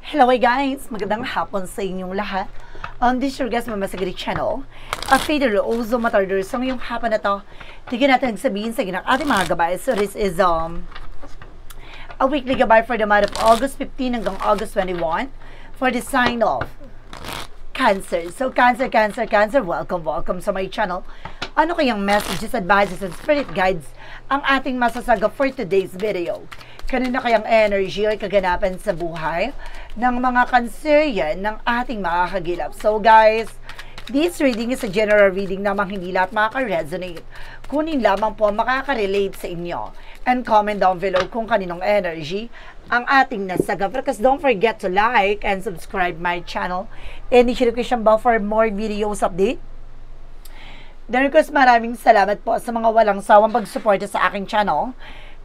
Hello guys! Magandang hapon sa inyong lahat. This is your guest, Mama Sagari Channel. Fader Ozo Matarder. So ngayong hapon na to, tignan natin nagsabihin sa ginang ating mga gabay. So this is a weekly gabay for the month of August 15 hanggang August 21 for the sign of Cancer. So Cancer, welcome sa my channel. Ano kayang messages, advices, and spirit guides ang ating masasaga for today's video? Kanina kayang energy ay kaganapan sa buhay ng mga Cancerian ng ating makakagilap. So guys, this reading is a general reading namang hindi lahat makaka-resonate. Kunin lamang po makaka-relate sa inyo. And comment down below kung kaninong energy ang ating nasaga. Because don't forget to like and subscribe my channel. And hit the notification bell for more videos update. Then of course, maraming salamat po sa mga walang sawang pagsuporta sa aking channel.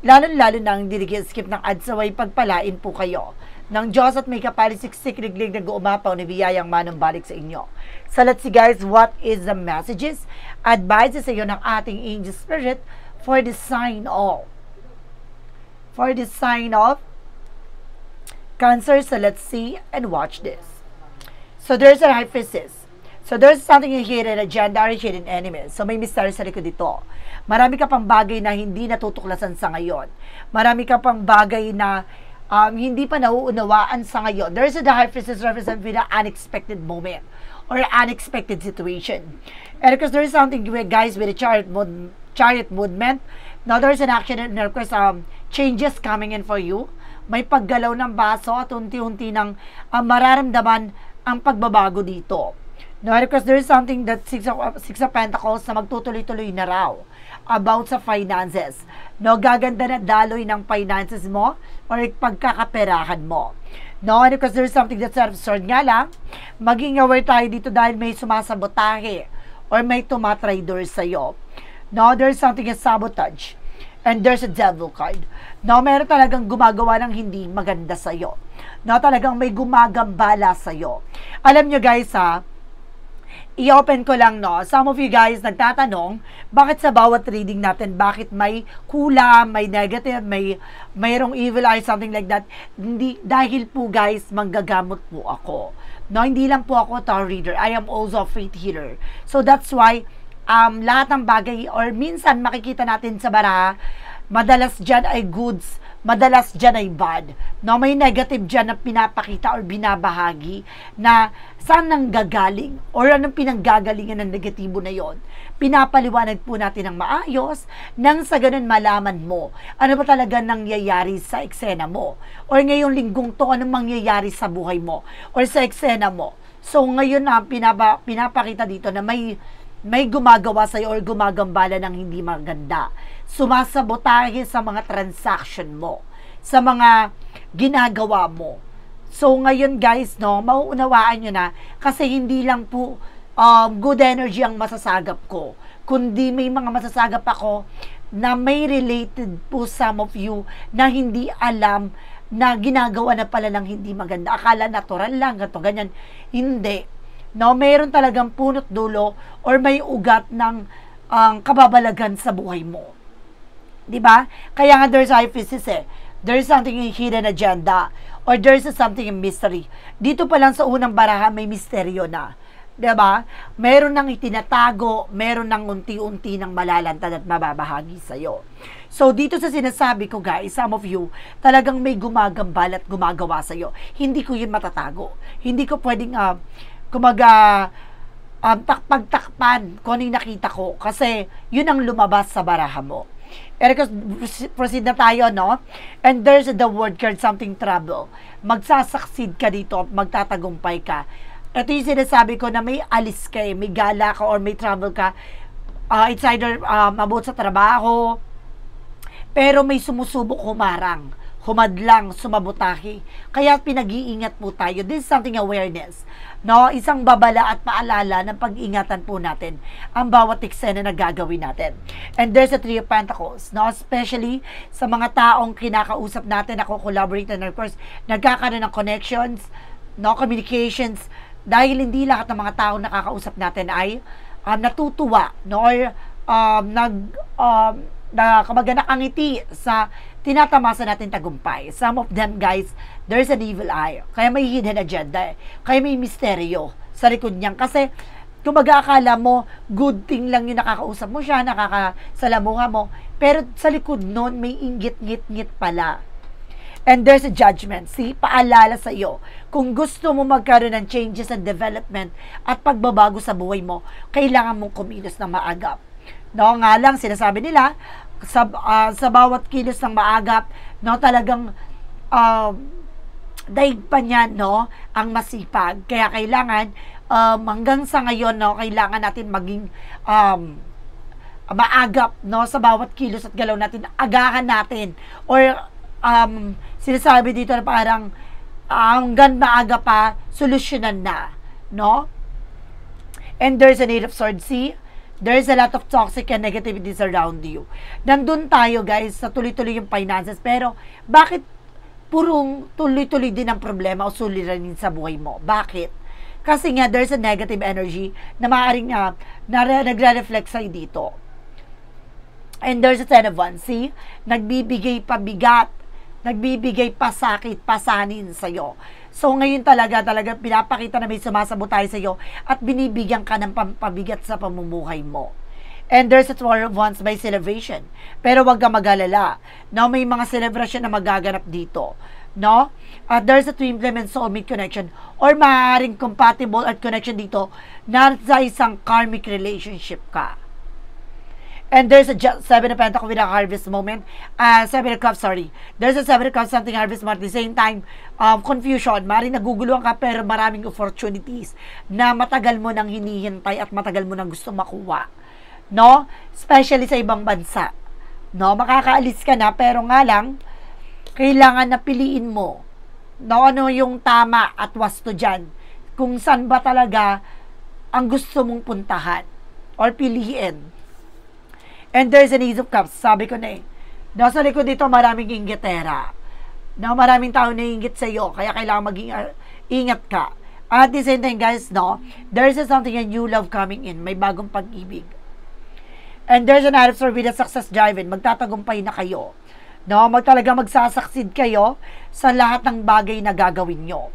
Lalo-lalo na ang skip ng ads away pagpalain po kayo ng Diyos at may kapalisiksik liglig na guumapaw ni biyayang manumbalik sa inyo. So let's see guys, what is the messages, advices sa iyo ng ating angel spirit for the sign of Cancer. So let's see and watch this. So there's a High Priestess. So there's something in hidden agenda or hidden enemies. So may mystery sa likod dito. Marami ka pang bagay na hindi natutuklasan sa ngayon. Marami ka pang bagay na hindi pa nauunawaan sa ngayon. There's a High Priestess represent with an unexpected moment or unexpected situation. And because there's something guys with a chariot movement. Now there's an action and of course changes coming in for you. May paggalaw ng baso at unti-unti ng mararamdaman ang pagbabago dito. No, because there is something that Six of Pentacles na magtutuloy-tuloy na raw about sa finances. No, gaganda na daloy ng finances mo or pagkakaperahan mo. No, because there is something that's absurd nga lang, maging aware tayo dito dahil may sumasabotahe or may tumatraidor sa'yo. No, there is something as sabotage. And there's a devil card. No, meron talagang gumagawa ng hindi maganda sa'yo. No, talagang may gumagambala sa'yo. Alam nyo guys i-open ko lang, no? Some of you guys nagtatanong, bakit sa bawat reading natin, bakit may kulam, may negative, mayroong evil eye, something like that. Hindi, dahil po guys, manggagamot po ako. No, hindi lang po ako tarot reader. I am also a faith healer. So that's why, lahat ng bagay, or minsan makikita natin sa baraha, madalas dyan ay goods, madalas dyan ay bad. No, may negative dyan na pinapakita or binabahagi na saan nang gagaling or anong pinanggagalingan ng negatibo na yon. Pinapaliwanag po natin ng maayos nang sa ganun malaman mo ano ba talaga nangyayari sa eksena mo. Or ngayong linggong to, anong mangyayari sa buhay mo or sa eksena mo. So ngayon na pinapakita dito na may gumagawa sa'yo or gumagambala ng hindi maganda. Sumasabotahe sa mga transaction mo, sa mga ginagawa mo. So, ngayon guys, no, mauunawaan nyo na kasi hindi lang po good energy ang masasagap ko, kundi may mga masasagap ako na may related po some of you na hindi alam na ginagawa na pala ng hindi maganda. Akala natural lang, ganito, ganyan. Hindi. No, mayroon talagang punot dulo or may ugat ng kababalagan sa buhay mo. 'Di ba? Kaya nga there's High Priestess There's something in hidden agenda or there's something in mystery. Dito pa lang sa unang baraha may misteryo na. 'Di ba? Meron nang itinatago, meron nang unti-unti nang malalantad at mababahagi sa iyo. So dito sa sinasabi ko guys, some of you talagang may gumagambal at gumagawa sa iyo. Hindi ko 'yun matatago. Hindi ko pwedeng pagtakpan kung ano yung nakita ko kasi yun ang lumabas sa baraha mo. Ericos, proceed na tayo, no? And there's the word card, something trouble. Magsasucceed ka dito, magtatagumpay ka. Ito yung sinasabi ko na may alis ka may gala ka or may travel ka. It's either mabuot sa trabaho, pero may sumusubok humadlang, sumabotahe. Kaya pinag-iingat po tayo. This is something awareness. No, isang babala at paalala ng pag-ingatan po natin ang bawat eksena na gagawin natin. And there's a Three of Pentacles, no, especially sa mga taong kinakausap natin, ako collaborate and of course nagkakaroon ng connections, no, communications, dahil hindi lahat ng mga taong nakakausap natin ay natutuwa, no, or na kumbaga nakangiti sa tinatamasa natin tagumpay. Some of them, guys, there's an evil eye. Kaya may hidden agenda eh. Kaya may misteryo sa likod niyan. Kasi, kumbaga akala mo, good thing lang yung nakakausap mo siya, nakakasalamuha mo. Pero sa likod nun, may inggit-ngit-ngit pala. And there's a judgment. See, paalala sa iyo. Kung gusto mo magkaroon ng changes and development at pagbabago sa buhay mo, kailangan mong kumilos ng maagap. No, nga lang, sinasabi nila, sa bawat kilos ng maagap, no, talagang daig pa niyan, no, ang masipag. Kaya kailangan, hanggang sa ngayon, no, kailangan natin maging maagap, no, sa bawat kilos at galaw natin. Agahan natin. Or, sinasabi dito na parang, hanggang maaga pa, solusyonan na, no? And there's a Eight of Swords, see? There's a lot of toxic and negativities around you. Nandun tayo, guys, sa tuloy-tuloy yung finances. Pero, bakit purong tuloy-tuloy din ang problema o suliranin sa buhay mo? Bakit? Kasi nga, there's a negative energy na maaaring nagre-reflect sa'yo dito. And there's a Ten of Wands. See? Nagbibigay pa bigat. Nagbibigay pa sakit, pasanin sa'yo. So, ngayon talaga pinapakita na may sumasabotay sa'yo at binibigyan ka ng pampabigat sa pamumuhay mo. And there's a Four of Wands by celebration. Pero wag kang mag-alala. No, may mga celebration na magaganap dito. No? At there's a twin flame and soulmate connection or maaaring compatible at connection dito na sa isang karmic relationship ka. And there's a Seven of Pentacles with a harvest moment. Seven of Cups, sorry. There's a Seven of Cups, something harvest moment. At the same time, confusion. Maring naguguluhan ka pero maraming opportunities na matagal mo nang hinihintay at matagal mo nang gusto makuha. No? Especially sa ibang bansa. No? Makakaalis ka na pero nga lang, kailangan na piliin mo. No? Ano yung tama at wasto dyan. Kung saan ba talaga ang gusto mong puntahan or piliin. And there's an Ace of Cups. Sabi ko na eh. Nasa likod dito, maraming inggitera. No, maraming tao na inggit sa iyo. Kaya kailangan maging ingat ka. At the same time, guys, no, there's something a new love coming in. May bagong pag-ibig. And there's an Knight of Swords with a success driving. Magtatagumpay na kayo. No, magsasaksid kayo sa lahat ng bagay na gagawin nyo.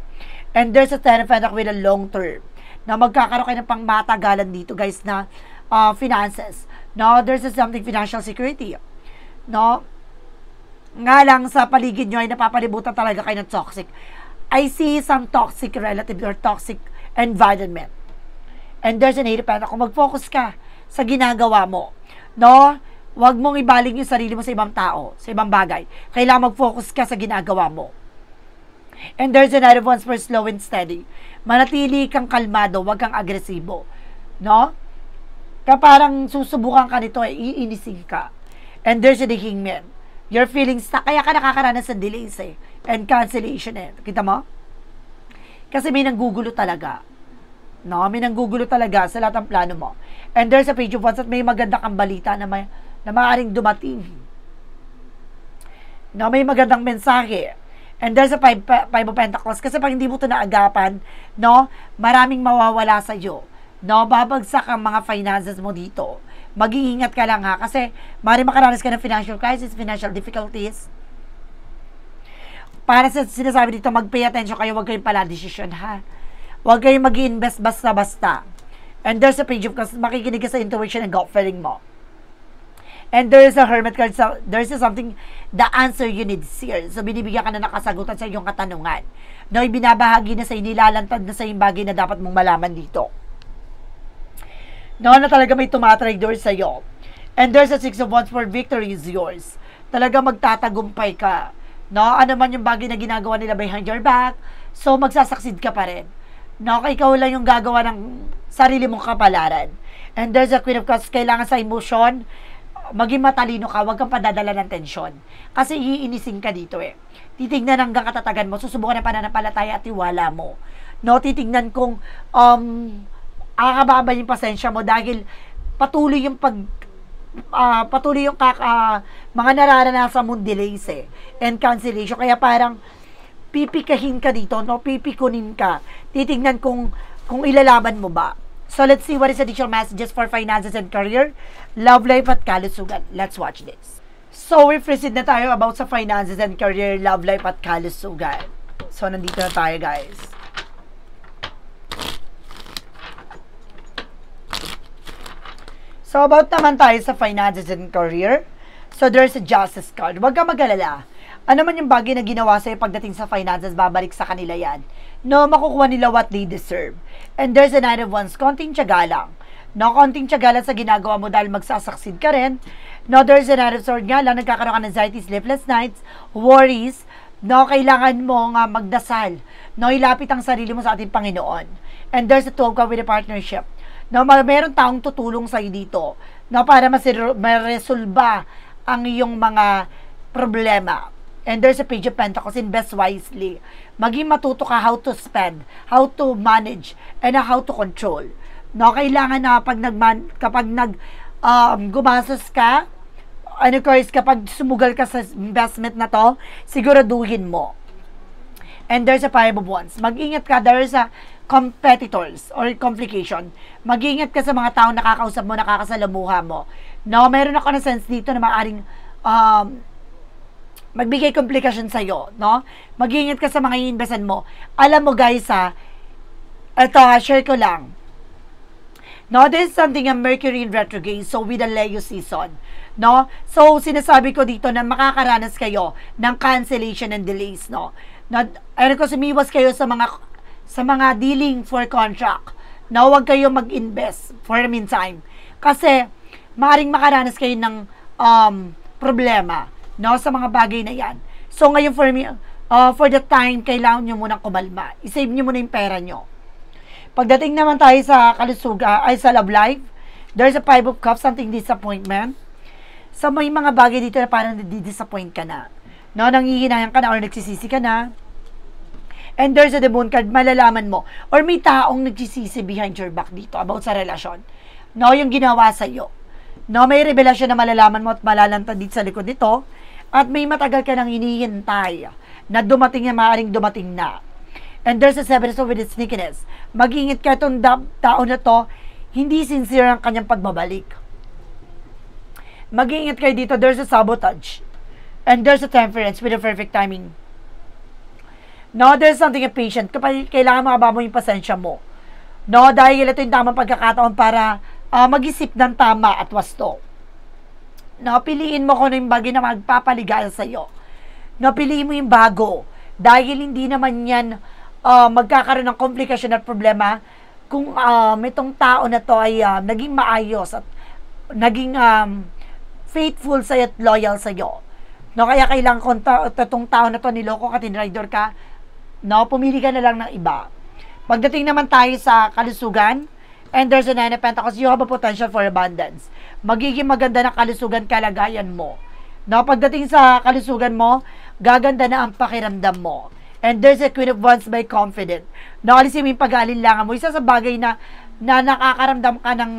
And there's a Ten of Pentacles with a long term. Na magkakaroon kayo ng pangmatagalan dito, guys, na finances. No, there's something financial security. No, nga lang sa paligid nyo ay napapalibutan talaga kayo ng toxic. I see some toxic relatives or toxic environment. And there's an Eight of Pentacles. Kung mag-focus ka sa ginagawa mo, no, wag mong ibaling yung sarili mo sa ibang tao, sa ibang bagay. Kailangan mag-focus ka sa ginagawa mo. And there's a Knight of Wands for slow and steady. Manatili kang kalmado, wag kang agresibo. No? Parang susubukan ka nito, iinisin ka. And there's a Hangman. Your feelings stuck. Kaya ka nakakaranas ng delays eh. And cancellation eh. Kita mo? Kasi may nanggugulo talaga. No? May nanggugulo talaga sa lahat ng plano mo. And there's a Page of Wands at may maganda kang balita na maaaring dumating. No? May magandang mensahe. And there's a Five of Pentacles. Kasi pag hindi mo ito naagapan, no? Maraming mawawala sa iyo. No, babagsak ang mga finances mo dito. Mag-iingat ka lang ha, kasi maaaring makaranas ka ng financial crisis, financial difficulties. Para sa sinasabi dito, mag-pay attention kayo, huwag kayong pala decision ha. Huwag kayong mag-i-invest basta-basta. And there's a Page of Cups, makikinig ka sa intuition and gut feeling mo. And there's a Hermit card, so there's something, the answer you need here. So binibigyan ka na nakasagutan sa iyong katanungan. No, ibinabahagi na sa inilalantad na sa yung bagay na dapat mong malaman dito. No, na talaga may tumatrigger sa'yo. And there's a Six of Wands for victory is yours. Talaga magtatagumpay ka. No, ano man yung bagay na ginagawa nila behind your back, so magsasaksid ka pa rin. No, ikaw lang yung gagawa ng sarili mong kapalaran. And there's a Queen of Cups, kailangan sa emotion, maging matalino ka, huwag kang padadala ng tensyon. Kasi iinisin ka dito eh. Titignan hanggang katatagan mo, susubukan ng pananampalataya at tiwala mo. No, titignan kung kakababa yung pasensya mo dahil patuloy yung mga nararanasan mong delays eh, and cancellation. Kaya parang pipikahin ka dito, no? Pipikunin ka. Titignan kung ilalaban mo ba. So let's see what is additional messages for finances and career, love life at kalusugan. Let's watch this. So we proceed na tayo about sa finances and career, love life at kalusugan. So nandito na tayo guys. So about naman tayo sa finances and career. So there's a justice card. Huwag kang mag-alala. Ano man yung bagay na ginawa sa'yo pagdating sa finances, babalik sa kanila yan. No, makukuha nila what they deserve. And there's a Knight of Wands, konting tiyaga lang. No, konting tiyaga lang sa ginagawa mo dahil magsasucceed ka rin. No, there's a Knight of Swords nga lang, nagkakaroon ka ng anxiety, sleepless nights, worries. No, kailangan mo nga magdasal. No, ilapit ang sarili mo sa ating Panginoon. And there's a 12 card with a partnership. No, meron taong tutulong sa'yo dito. No, para maresolba ang iyong mga problema. And there's a Page of Pentacles, invest wisely. Maging matuto ka how to spend, how to manage, and how to control. No, kailangan na kapag gumastos ka, kapag sumugal ka sa investment na to, siguraduhin mo. And there's a Five of Wands. Mag-ingat ka, there's a competitors or complication. Mag-ingat ka sa mga taong nakakausap mo, nakakasalamuha mo. No, meron ako na sense dito na maaaring magbigay komplikasyon sa'yo, no? Mag-iingat ka sa mga i-investan mo. Alam mo guys ito share ko lang. No, this is something a Mercury in retrograde, so with a Leo season, no? So, sinasabi ko dito na makakaranas kayo ng cancellation and delays, no? Ko sumiwas kayo sa mga dealing for contract. No, huwag kayo mag-invest for the meantime. Kasi, maaaring makaranas kayo ng problema, no, sa mga bagay na yan. So, ngayon for the time, kailangan nyo munang kumalma. I-save nyo muna yung pera nyo. Pagdating naman tayo sa kalusugan, sa love life, there's a Five of Cups, something disappointment. So, may mga bagay dito na parang disappoint ka na. No, nanghihinayan ka na or nagsisisi ka na. And there's a The Moon card, malalaman mo. Or may taong nagsisisi behind your back dito about sa relasyon. No, yung ginawa sa'yo. No, may revelasyon na malalaman mo at malalantad dito sa likod nito. At may matagal ka nang hinihintay na dumating na maaaring dumating na. And there's a Seven of Swords with its sneakiness. Mag-ingat ka itong tao na to, hindi sincere ang kanyang pagbabalik. Mag-ingat kayo dito, there's a sabotage. And there's a Temperance with a perfect timing. No, there's something a patient. Kapag kailangan makaba mo yung pasensya mo. No, dahil ito yung tamang pagkakataon para mag-isip ng tama at wasto. No, piliin mo kung ano yung bagay na magpapaligaya sa'yo. No, piliin mo yung bago. Dahil hindi naman yan magkakaroon ng komplikasyon at problema kung itong tao na to ay naging maayos at naging faithful sa'yo at loyal sa'yo. No, kaya kailangan kung itong tao na to niloko ka, tinrider ka, no, pumili ka na lang ng iba. Pagdating naman tayo sa kalusugan, and there's a Nine of Pentacles, you have a potential for abundance. Magiging maganda na kalusugan kalagayan mo. No, pagdating sa kalusugan mo, gaganda na ang pakiramdam mo. And there's a Queen of Wands by confident. No, alisin mo yung pag-aalinlangan mo. Isa sa bagay na nakakaramdam ka ng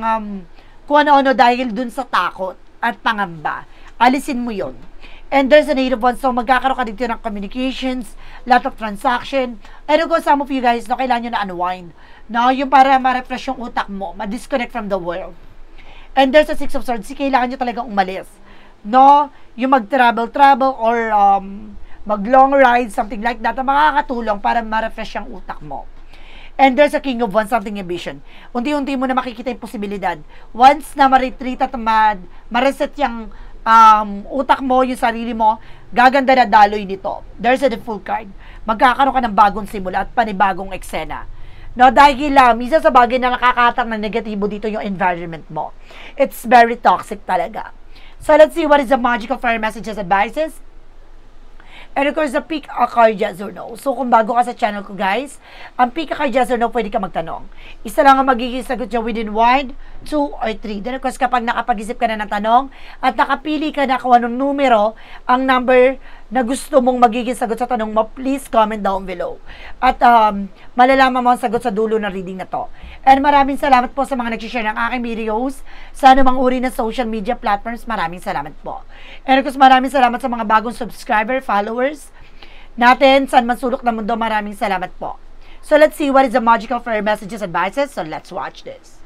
kung ano-ano dahil dun sa takot at pangamba. Alisin mo yon. And there's a Eight of Wands, so magkakaroon ka dito ng communications, lot of transaction. And kung some of you guys, no, kailangan nyo na unwind. No, yung para ma-refresh yung utak mo, ma-disconnect from the world. And there's a Six of Swords, kailangan nyo talagang umalis. No, yung mag-travel or mag-long ride, something like that, na makakatulong para ma-refresh yung utak mo. And there's a King of Wands, something ambition. Unti-unti mo na makikita yung posibilidad. Once na ma-retreat at ma-reset yung utak mo, yung sarili mo, gaganda na daloy nito. There's a The Fool card. Magkakaroon ka ng bagong simula at panibagong eksena. No, dahil isa sa bagay na nakakatak ng negatibo dito yung environment mo. It's very toxic talaga. So let's see what is the magical fire messages, advices. And of course, the pick a card, yes or no. So, kung bago ka sa channel ko, guys, ang pick a card, yes or no, pwede ka magtanong. Isa lang ang magiging sagot niya within 1, 2, or 3. Then, of course, kapag nakapag-isip ka na ng tanong at nakapili ka na kung anong numero, ang number na gusto mong magiging sagot sa tanong mo, please comment down below. At malalaman mo ang sagot sa dulo ng reading na to. And maraming salamat po sa mga nag-share ng aking videos sa anumang uri ng social media platforms. Maraming salamat po. And of course, maraming salamat sa mga bagong subscriber, followers natin, saan man sulok ng mundo. Maraming salamat po. So let's see what is the magical fire messages, advices. So let's watch this.